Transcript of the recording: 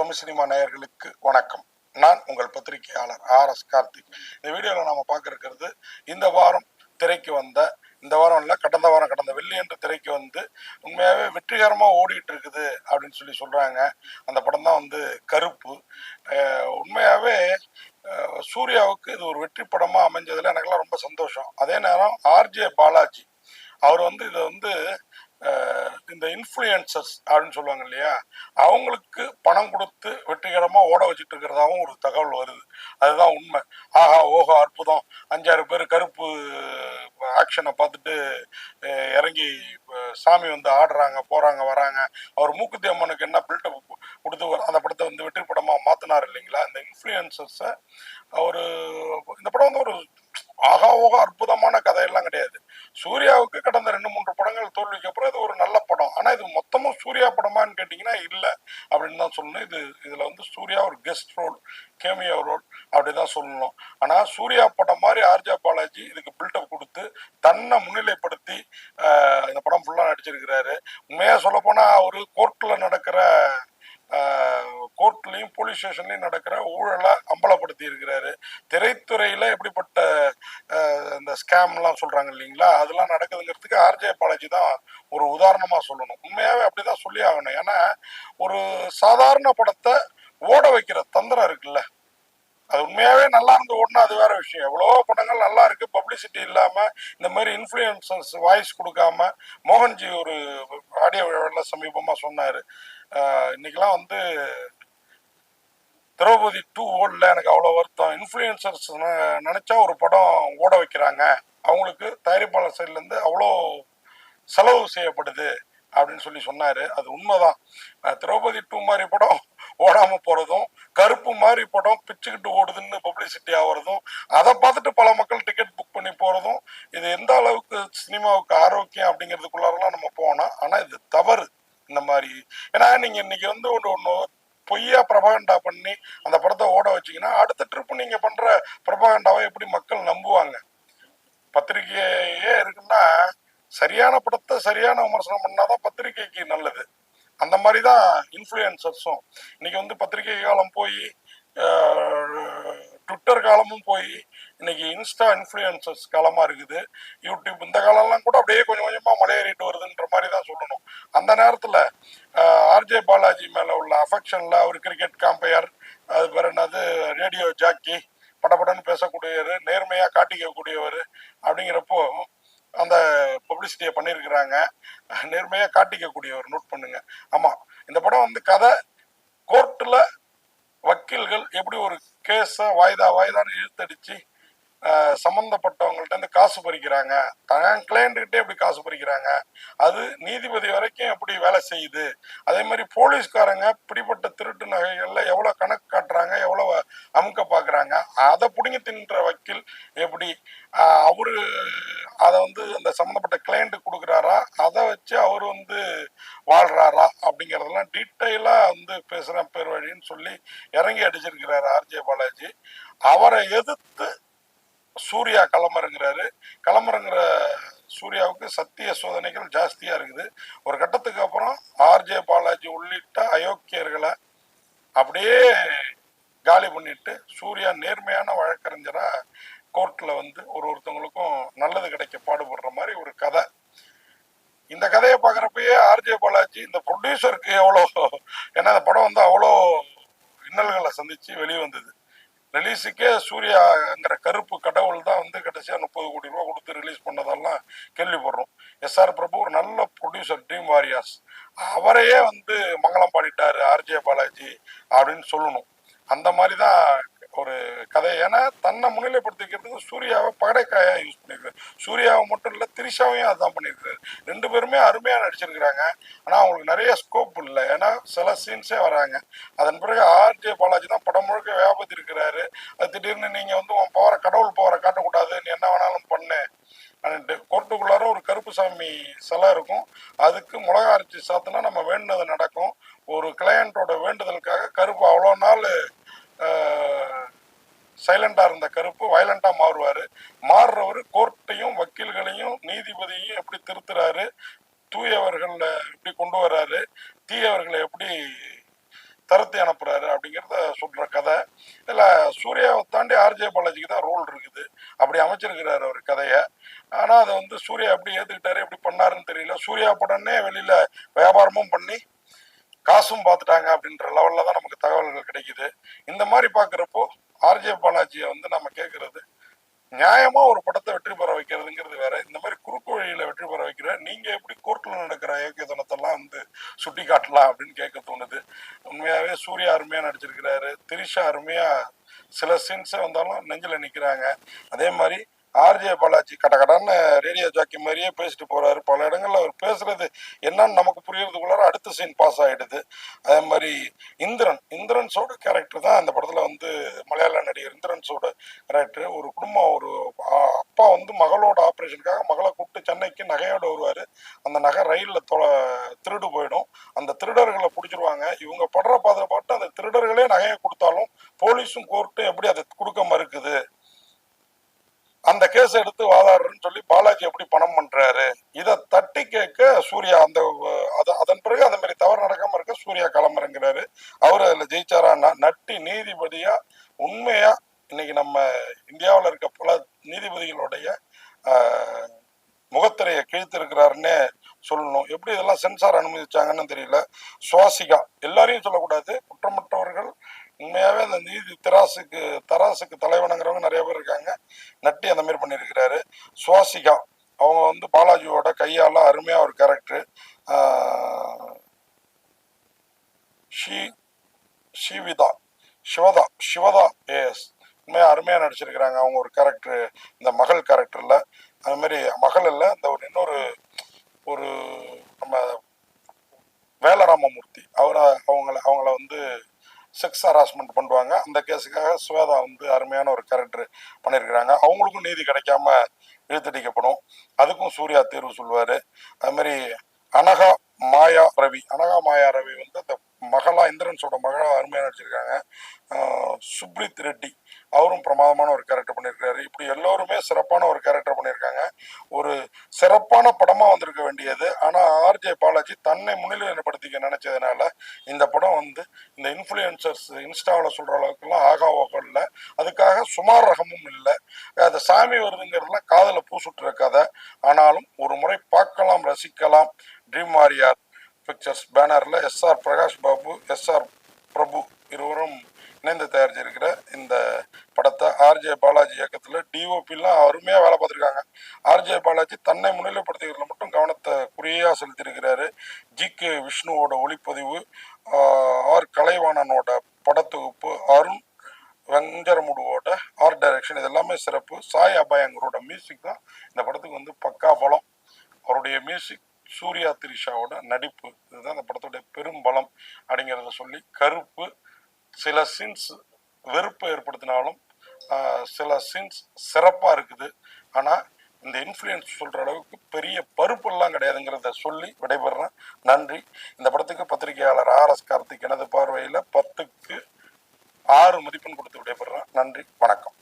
Tamil cinema நேயர்களுக்கு வணக்கம். நான் உங்கள் பத்திரிகையாளர் RS கார்த்திக். இந்த வீடியோவில் நாம பார்க்க இருக்கிறது இந்த வாரம் திரைக்கு வந்த கடந்த வெள்ளி என்று திரைக்கு வந்து உண்மையாகவே வெற்றிகரமாக ஓடிட்டு இருக்குது அப்படின்னு சொல்கிறாங்க. அந்த படம் தான் வந்து கருப்பு. உண்மையாகவே சூர்யாவுக்கு இது ஒரு வெற்றி படமாக அமைஞ்சதில் எனக்கெல்லாம் ரொம்ப சந்தோஷம். அதே நேரம் RJ பாலாஜி அவர் வந்து இதை வந்து இந்த இன்ஃப்ளூயன்சர்ஸ் அப்படின்னு சொல்லுவாங்க இல்லையா, அவங்களுக்கு பணம் கொடுத்து வெற்றிகரமா ஓட வச்சுட்டு இருக்கிறதாவும் ஒரு தகவல் வருது. அதுதான் உண்மை. ஆஹா ஓஹோ அற்புதம், 5-6 பேர் கருப்பு ஆக்ஷனை பார்த்துட்டு இறங்கி சாமி வந்து ஆடுறாங்க போறாங்க வராங்க. அவர் மூக்குத்தி அம்மனுக்கு என்ன பில்டப் கொடுத்து அந்த படத்தை வந்து வெற்றி படமா மாத்தினார் இல்லைங்களா. இந்த இன்ஃப்ளூயன்சர்ஸை அவரு இந்த படம் வந்து ஒரு ஆகா ஓகா அற்புதமான கதையெல்லாம் கிடையாது. சூர்யாவுக்கு கடந்த 2-3 படங்கள் தோல்விக்கு அப்புறம் இது ஒரு நல்ல படம். ஆனா இது மொத்தமும் சூர்யா படமான்னு கேட்டீங்கன்னா இல்லை அப்படின்னு தான் சொல்லணும். இதுல வந்து சூர்யா ஒரு கெஸ்ட் ரோல், கேமியோ ரோல் அப்படிதான் சொல்லணும். ஆனா சூர்யா படம் மாதிரி RJ பாலாஜி இதுக்கு பில்டப் கொடுத்து தன்னை முன்னிலைப்படுத்தி இந்த படம் ஃபுல்லா நடிச்சிருக்கிறாரு. உண்மையா சொல்ல போனா அவரு கோர்ட்லயும் போலீஸ் ஸ்டேஷன்லயும் நடக்கிற ஊழலை அம்பலப்படுத்தி இருக்கிறாரு. திரைத்துறையில எப்படிப்பட்ட இந்த ஸ்கேம் எல்லாம் சொல்றாங்க இல்லைங்களா, அதெல்லாம் நடக்குதுங்கிறதுக்கு RJ பாலாஜி தான் ஒரு உதாரணமா சொல்லணும். உண்மையாவே அப்படிதான் சொல்லி ஆகணும். ஏன்னா ஒரு சாதாரண படத்தை ஓட வைக்கிற தந்திரம் இருக்குல்ல, அது உண்மையாவே நல்லா இருந்து ஓடனா அது வேற விஷயம். எவ்வளவோ படங்கள் நல்லா இருக்கு, பப்ளிசிட்டி இல்லாம இந்த மாதிரி இன்ஃப்ளூயன்சர்ஸ் வாய்ஸ் கொடுக்காம. மோகன்ஜி ஒரு ஆடியோ விழாவில் சமீபமா சொன்னாரு, இன்னைக்கெல்லாம் வந்து திரௌபதி 2 ஓடல, எனக்கு அவ்வளோ வருத்தம். இன்ஃப்ளூயன்சர்ஸ் நினைச்சா ஒரு படம் ஓட வைக்கிறாங்க, அவங்களுக்கு தயாரிப்பாளர் சைட்லேருந்து அவ்வளோ செலவு செய்யப்படுது அப்படின்னு சொன்னாரு. அது உண்மைதான். திரௌபதி 2 மாதிரி படம் ஓடாம போறதும், கருப்பு மாதிரி படம் பிச்சுக்கிட்டு ஓடுதுன்னு பப்ளிசிட்டி ஆகுறதும், அதை பார்த்துட்டு பல மக்கள் டிக்கெட் புக் பண்ணி போறதும், இது எந்த அளவுக்கு சினிமாவுக்கு ஆரோக்கியம் அப்படிங்கிறதுக்குள்ளாரெல்லாம் நம்ம போனோம். ஆனா இது தவறு இந்த மாதிரி. ஏன்னா நீங்க இன்னைக்கு வந்து ஒன்று பொய்யா பிரபகண்டா பண்ணி அந்த படத்தை ஓட வச்சிங்கன்னா அடுத்த ட்ரிப் நீங்க பண்ற பிரபகண்டாவை எப்படி மக்கள் நம்புவாங்க? பத்திரிகையே இருக்குன்னா சரியான படத்தை சரியான விமர்சனம் பண்ணாதான் பத்திரிகைக்கு நல்லது. அந்த மாதிரிதான் இன்ஃப்ளூயன்சர்ஸும். இன்னைக்கு வந்து பத்திரிகை காலம் போய் ட்விட்டர் காலமும் போய் இன்னைக்கு இன்ஸ்டா இன்ஃப்ளூயன்சர்ஸ் காலமா இருக்குது. யூடியூப் இந்த காலம்லாம் கூட அப்படியே கொஞ்சம் கொஞ்சமா மலையேறிட்டு வருதுன்ற மாதிரி தான் சொல்லணும். அந்த நேரத்துல RJ பாலாஜி மேல உள்ள அஃபெக்ஷன்ல அவர் கிரிக்கெட் காம்பையர், அது பேர் என்னது ரேடியோ ஜாக்கி, படப்படன்னு பேசக்கூடியவர், நேர்மையா காட்டிக்கக்கூடியவர் அப்படிங்கிறப்போ அந்த பப்ளிசிட்டியை பண்ணியிருக்கிறாங்க. நேர்மையா காட்டிக்கக்கூடியவர், நோட் பண்ணுங்க. ஆமா, இந்த படம் வந்து கதை கோர்ட்டில் வக்கீல்கள் எப்படி ஒரு கேஸை வாய்தான்னு இழுத்தடிச்சு சம்பந்தப்பட்டவங்கள்ட்ட இருந்து காசு பறிக்கிறாங்க, தன் கிளையண்ட்டுக்கிட்டே எப்படி காசு பறிக்கிறாங்க, அது நீதிபதி வரைக்கும் எப்படி வேலை செய்யுது. அதே மாதிரி போலீஸ்காரங்க பிடிப்பட்ட திருட்டு நகைகள்ல எவ்வளவு கணக்கு காட்டுறாங்க, எவ்வளவு அமுக்க பாக்குறாங்க, அதை பிடிங்கி தின்ற வக்கீல் எப்படி அவரு அதை வந்து அந்த சம்பந்தப்பட்ட கிளையண்ட் கொடுக்குறாரா, அதை வச்சு அவர் வந்து வாழ்றாரா அப்படிங்கறதெல்லாம் டீட்டெயிலா வந்து பேசுறேன் பேர் வழின்னு சொல்லி இறங்கி அடிச்சிருக்கிறாரு RJ பாலாஜி. அவரை எதிர்த்து சூர்யா களமிறங்குற சூர்யாவுக்கு சத்திய சோதனைகள் ஜாஸ்தியா இருக்குது. ஒரு கட்டத்துக்கு அப்புறம் RJ பாலாஜி உள்ளிட்ட அயோக்கியர்களை அப்படியே காலி பண்ணிட்டு சூர்யா நேர்மையான வழக்கறிஞரா கோர்ட்ல வந்து ஒருத்தவங்களுக்கும் நல்லது கிடைக்க பாடுபடுற மாதிரி ஒரு கதை. இந்த கதையை பாக்குறப்பயே RJ பாலாஜி இந்த ப்ரொடியூசருக்கு எவ்வளோ, ஏன்னா அந்த படம் வந்து அவ்வளோ இன்னல்களை சந்திச்சு வெளியே வந்தது. ரிலீஸுக்கே சூர்யாங்கிற கருப்பு கடவுள் தான் வந்து கடைசியா 30 கோடி ரூபா கொடுத்து ரிலீஸ் பண்ணதெல்லாம் கேள்விப்படுறோம். SR பிரபு ஒரு நல்ல ப்ரொடியூசர், ட்ரீம் வாரியாஸ், அவரையே வந்து மங்களம் பாடிட்டாரு RJ பாலாஜி அப்படின்னு சொல்லணும். அந்த மாதிரிதான் ஒரு கதை. ஏன்னா தன்னை முன்னிலைப்படுத்திக்கிறதுக்கு சூர்யாவை பகடைக்காயா யூஸ் பண்ணிருக்காரு. சூர்யாவை மட்டும் இல்ல, திரிஷாவையும் அதான் பண்ணியிருக்காரு. 2 பேருமே அருமையா நடிச்சிருக்கிறாங்க. ஆனா அவங்களுக்கு நிறைய ஸ்கோப் இல்லை. ஏன்னா சில சீன்ஸே வராங்க. அதன் பிறகு RJ பாலாஜி தான் படம் முழுக்க வியாபத்தி இருக்கிறாரு. அது திடீர்னு நீங்க வந்து உன் பவரை, கடவுள் பவரை காட்டக்கூடாது, நீ என்ன வேணாலும் பண்ணு. கோர்ட்டுக்குள்ளார ஒரு கருப்பு சாமி சிலை இருக்கும், அதுக்கு மிளகா அரைச்சி சாத்தினா நம்ம வேண்டுனது நடக்கும். ஒரு கிளையண்டோட வேண்டுதலுக்காக கருப்பு அவ்வளோ நாள் சைலண்டா இருந்த கருப்பு வயலண்டா மாறுறவர் கோர்ட்டையும் வக்கீல்களையும் நீதிபதியையும் எப்படி திருத்துறாரு, தூயவர்களை எப்படி கொண்டு வர்றாரு, தீயவர்களை எப்படி தரத்தை அனுப்புறாரு அப்படிங்கிறத சொல்ற கதை. இதுல சூர்யாவை தாண்டி ஆர்ஜே பாலாஜிக்கு தான் ரோல் இருக்குது. அப்படி அமைச்சிருக்கிறாரு அவர் கதையை. ஆனா அதை வந்து சூர்யா எப்படி ஏத்துக்கிட்டாரு, எப்படி பண்ணாருன்னு தெரியல. சூர்யா படனே வெளியில வியாபாரமும் பண்ணி காசும் பார்த்துட்டாங்க அப்படின்ற லெவல்ல தான் நமக்கு தகவல்கள் கிடைக்குது. இந்த மாதிரி பாக்குறப்போ ஆர்ஜே பாலாஜியை வந்து நம்ம கேட்கறது, நியாயமா ஒரு படத்தை வெற்றி பெற வைக்கிறதுங்கிறது வேற. இந்த மாதிரி குறுக்கு வழியில வெற்றி பெற வைக்கிற நீங்க எப்படி கோர்ட்ல நடக்கிற ஏக்கியத்தனத்தெல்லாம் வந்து சுட்டி காட்டலாம் அப்படின்னு கேட்க தோணுது. உண்மையாவே சூர்யா அருமையா நடிச்சிருக்கிறாரு. திரிஷா அருமையா சில சீன்ஸே வந்தாலும் நெஞ்சில நிக்கிறாங்க. அதே மாதிரி ஆர்ஜே பாலாஜி கடகடன்னு ரேடியோ ஜாக்கி மாதிரியே பேசிட்டு போறாரு. பல இடங்கள்ல அவர் பேசுறது என்னன்னு நமக்கு புரியறதுக்குள்ளார அடுத்த சீன் பாஸ் ஆயிடுது. அதே மாதிரி இந்திரன்ஸோட கேரக்டர் தான் அந்த படத்துல வந்து மலையாள நடிகர் இந்திரன்ஸோட கேரக்டர். ஒரு குடும்பம், ஒரு அப்பா வந்து மகளோட ஆப்ரேஷனுக்காக மகளை கூப்பிட்டு சென்னைக்கு நகையோட வருவாரு. அந்த நகை ரயில்ல திருடு போயிடும். அந்த திருடர்களை பிடிச்சிருவாங்க. இவங்க படுற பாதை பாட்டு அந்த திருடர்களே நகையை கொடுத்தாலும் போலீஸும் கோர்ட்டும் எப்படி அதை கொடுக்க மறுக்குது, அந்த கேஸ் எடுத்து வாதாடுறன்னு சொல்லி பாலாஜி எப்படி பணம் பண்றாரு, இதை தட்டி கேட்க சூர்யா அந்த அதன் பிறகு அந்த மாதிரி தவறு நடக்காம இருக்க சூர்யா களமிறங்குறாரு. அவர் அதுல ஜெயிச்சாரா, நட்டி நீதிபதியா உண்மையா இன்னைக்கு நம்ம இந்தியாவில் இருக்க பல நீதிபதிகளுடைய முகத்திரையை கிழித்திருக்கிறாருன்னு சொல்லணும். எப்படி இதெல்லாம் சென்சார் அனுமதிச்சாங்கன்னு தெரியல. சுவாசிகா, எல்லாரையும் சொல்லக்கூடாது, குற்றமற்றவர்கள் உண்மையாவே அந்த நீதி தராசுக்கு தலைவனுங்கிறவங்க நிறைய பேர் இருக்காங்க. நட்டி அந்த மாதிரி பண்ணியிருக்கிறாரு. சுவாசிகா அவங்க வந்து பாலாஜியோட கையால அருமையா ஒரு கேரக்டர். சிவதா ஏஎஸ் உண்மையா அருமையா நடிச்சிருக்கிறாங்க. அவங்க ஒரு கேரக்டர், இந்த மகள் கேரக்டர்ல. அது மாதிரி மகள் இல்ல, இந்த ஒரு இன்னொரு ஒரு நம்ம வேலராமமூர்த்தி அவங்கள வந்து செக்ஸ் ஹராஸ்மெண்ட் பண்ணுவாங்க. அந்த கேஸுக்காக ஸ்வேதா வந்து அருமையான ஒரு கேரக்டர் பண்ணியிருக்கிறாங்க. அவங்களுக்கும் நீதி கிடைக்காம இழுத்தடிக்கப்படும். அதுக்கும் சூர்யா தேர்வு சொல்லுவாரு. அது மாதிரி அனகா மாயா ரவி வந்து அந்த மகளா, இந்திரன்ஸோட மகளா அருமையா நடிச்சிருக்காங்க. சுப்ரித் ரெட்டி அவரும் பிரமாதமான ஒரு கேரக்டர் பண்ணியிருக்காரு. இப்படி எல்லோருமே சிறப்பான ஒரு கேரக்டர் பண்ணியிருக்காங்க. ஒரு சிறப்பான படமா வந்திருக்க வேண்டியது. ஆனா ஆர்ஜே பாலாஜி தன்னை முன்னிலைப்படுத்திக்க நினைச்சதுனால இந்த படம் வந்து இந்த இன்ஃபுளுசர்ஸ் இன்ஸ்டாவில் சொல்ற அளவுக்குலாம் ஆகா ஓகோ இல்லை. அதுக்காக சுமார் ரகமும் இல்லை. அந்த சாமி வருதுங்கிறதுலாம் காதல பூசுட்டுற கதை. ஆனாலும் ஒரு முறை பார்க்கலாம், ரசிக்கலாம். ட்ரீம் வாரியர் பிக்சர்ஸ் பேனர்ல எஸ்ஆர் பிரகாஷ் பாபு, எஸ்ஆர் பிரபு இருவரும் இணைந்து தயாரிச்சிருக்கிற இந்த படத்தை ஆர்ஜே பாலாஜி இயக்கத்தில் டிஓபிலாம் அருமையாக வேலை பார்த்துருக்காங்க. ஆர்ஜே பாலாஜி தன்னை முன்னிலைப்படுத்துகிறதுல மட்டும் கவனத்தை குறியா செலுத்தியிருக்கிறாரு. ஜி.கே. விஷ்ணுவோட ஒளிப்பதிவு, ஆர் கலைவாணனோட படத்தொகுப்பு, அருண் வெஞ்சரமுடுவோட ஆர்ட் டைரக்ஷன், இது எல்லாமே சிறப்பு. சாய் அபாயங்கரோட மியூசிக் தான் இந்த படத்துக்கு வந்து பக்கா பலம். அவருடைய மியூசிக், சூர்யா திரிஷாவோட நடிப்பு, இதுதான் இந்த படத்துடைய பெரும் பலம் அப்படிங்கிறத சொல்லி, கருப்பு சில சீன்ஸ் வெறுப்பை ஏற்படுத்தினாலும் சில சீன்ஸ் சிறப்பாக இருக்குது. ஆனால் இந்த இன்ஃப்ளூயன்ஸ் சொல்கிற அளவுக்கு பெரிய பருப்பெல்லாம் கிடையாதுங்கிறத சொல்லி விடைபெறேன். நன்றி. இந்த படத்துக்கு பத்திரிகையாளர் RS கார்த்திக் எனது பார்வையில் 10க்கு 6 மதிப்பெண் கொடுத்து விடைபெறேன். நன்றி, வணக்கம்.